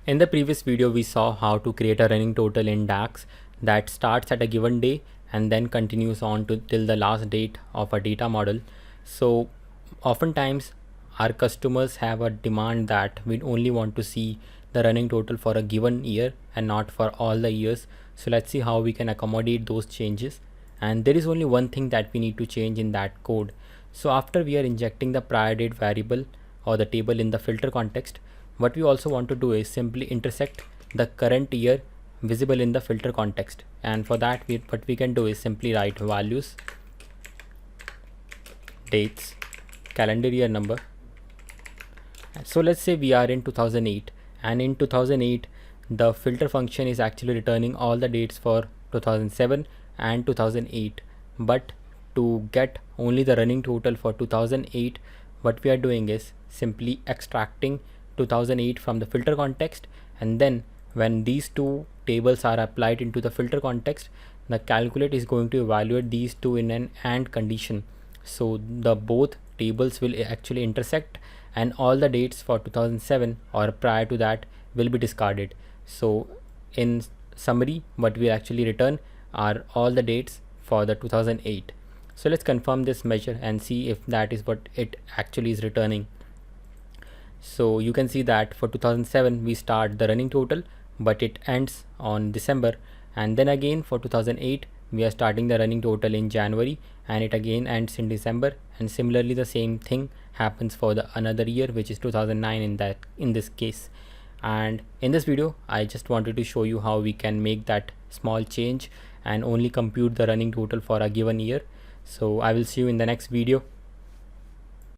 In the previous video, we saw how to create a running total in DAX that starts at a given day and then continues on to till the last date of a data model. So oftentimes our customers have a demand that we only want to see the running total for a given year and not for all the years. So let's see how we can accommodate those changes. And there is only one thing that we need to change in that code. So after we are injecting the prior date variable or the table in the filter context, what we also want to do is simply intersect the current year visible in the filter context. And for that, what we can do is simply write values, dates, calendar year number. So let's say we are in 2008, and in 2008 the filter function is actually returning all the dates for 2007 and 2008, but to get only the running total for 2008, what we are doing is simply extracting 2008 from the filter context, and then when these two tables are applied into the filter context, the calculate is going to evaluate these two in an AND condition. So the both tables will actually intersect, and all the dates for 2007 or prior to that will be discarded. So in summary, what we actually return are all the dates for the 2008. So let's confirm this measure and see if that is what it actually is returning. So you can see that for 2007 we start the running total, but it ends on December, and then again for 2008 we are starting the running total in January and it again ends in December, and similarly the same thing happens for the another year, which is 2009 in this case. And in this video I just wanted to show you how we can make that small change and only compute the running total for a given year. So I will see you in the next video.